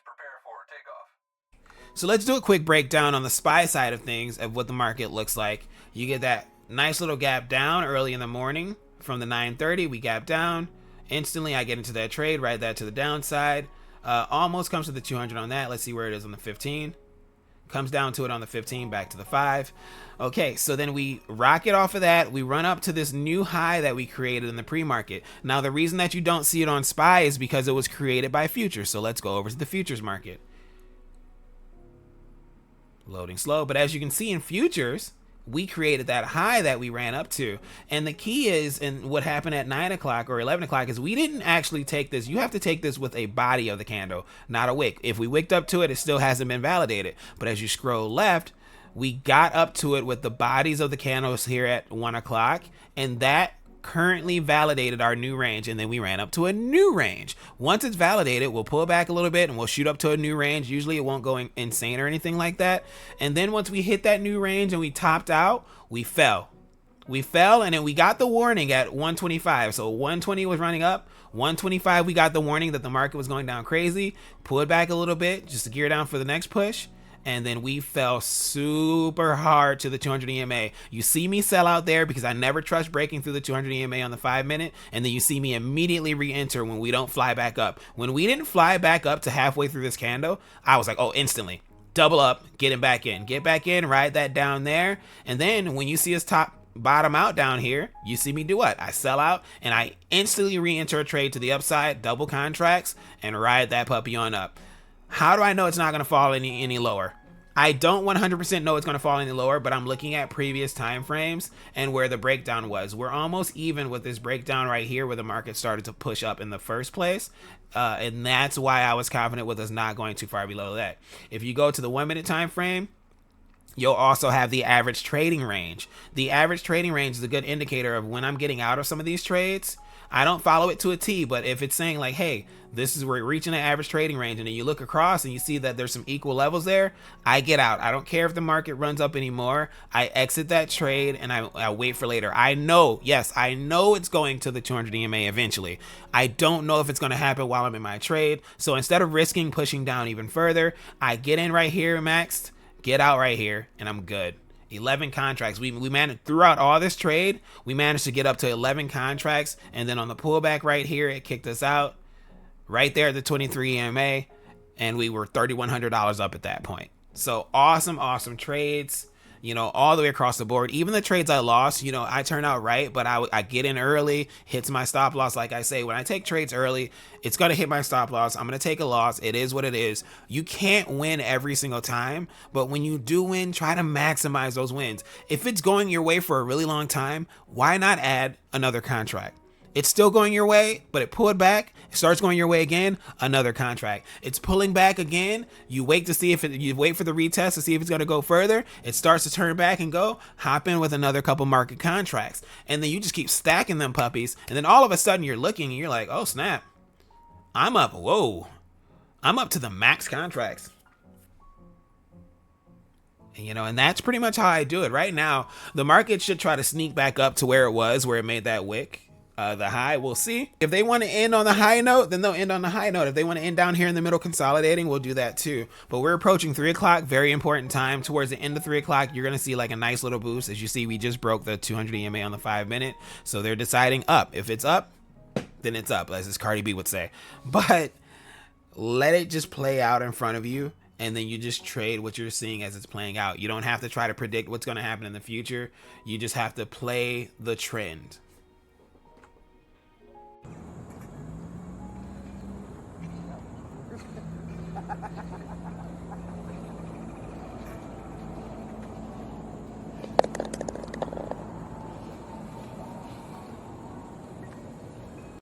prepare for takeoff. So let's do a quick breakdown on the SPY side of things of what the market looks like. You get that nice little gap down early in the morning from the 9:30. We gap down. Instantly, I get into that trade, ride that to the downside. Almost comes to the 200 on that. Let's see where it is on the 15. Comes down to it on the 15, back to the 5. Okay, so then we rocket off of that. We run up to this new high that we created in the pre-market. Now, the reason that you don't see it on SPY is because it was created by futures. So let's go over to the futures market. Loading slow, but as you can see in futures, we created that high that we ran up to. And the key is, and what happened at 9 o'clock or 11 o'clock is we didn't actually take this. You have to take this with a body of the candle, not a wick. If we wicked up to it, it still hasn't been validated. But as you scroll left, we got up to it with the bodies of the candles here at 1 o'clock, and that currently validated our new range, and then we ran up to a new range. Once it's validated, we'll pull back a little bit and we'll shoot up to a new range. Usually it won't go insane or anything like that. And then once we hit that new range and we topped out, we fell. And then we got the warning at 125. So 120 was running up. 125, we got the warning that the market was going down crazy. Pulled back a little bit just to gear down for the next push. And then we fell super hard to the 200 EMA. You see me sell out there because I never trust breaking through the 200 EMA on the 5-minute. And then you see me immediately re-enter when we don't fly back up. When we didn't fly back up to halfway through this candle, I was like, oh, instantly. Double up, getting back in. Get back in, ride that down there. And then when you see us bottom out down here, you see me do what? I sell out and I instantly re-enter a trade to the upside, double contracts, and ride that puppy on up. How do I know it's not going to fall any lower? I don't 100% know it's going to fall any lower, but I'm looking at previous time frames and where the breakdown was. We're almost even with this breakdown right here where the market started to push up in the first place. And that's why I was confident with us not going too far below that. If you go to the 1-minute time frame, you'll also have the average trading range. The average trading range is a good indicator of when I'm getting out of some of these trades. I don't follow it to a T, but if it's saying like, hey, this is where we're reaching the average trading range, and then you look across and you see that there's some equal levels there, I get out. I don't care if the market runs up anymore. I exit that trade and I wait for later. I know, yes, I know it's going to the 200 EMA eventually. I don't know if it's going to happen while I'm in my trade. So instead of risking pushing down even further, I get in right here maxed, get out right here, and I'm good. 11 contracts. We managed throughout all this trade. We managed to get up to 11 contracts, and then on the pullback right here, it kicked us out right there at the 23 EMA, and we were $3,100 up at that point. So awesome trades, all the way across the board. Even the trades I lost, I turn out right, but I get in early, hits my stop loss. Like I say, when I take trades early, it's going to hit my stop loss. I'm going to take a loss. It is what it is. You can't win every single time, but when you do win, try to maximize those wins. If it's going your way for a really long time, why not add another contract? It's still going your way, but it pulled back. It starts going your way again. Another contract. It's pulling back again. You wait to see you wait for the retest to see if it's going to go further. It starts to turn back and go. Hop in with another couple market contracts, and then you just keep stacking them puppies. And then all of a sudden you're looking and you're like, oh snap, I'm up. Whoa, I'm up to the max contracts. And that's pretty much how I do it. Right now, the market should try to sneak back up to where it was, where it made that wick. The high, we'll see. If they want to end on the high note, then they'll end on the high note. If they want to end down here in the middle consolidating, we'll do that too. But we're approaching 3 o'clock, very important time. Towards the end of 3 o'clock, you're going to see like a nice little boost. As you see, we just broke the 200 EMA on the 5-minute. So they're deciding up. If it's up, then it's up, as Cardi B would say. But let it just play out in front of you, and then you just trade what you're seeing as it's playing out. You don't have to try to predict what's going to happen in the future. You just have to play the trend.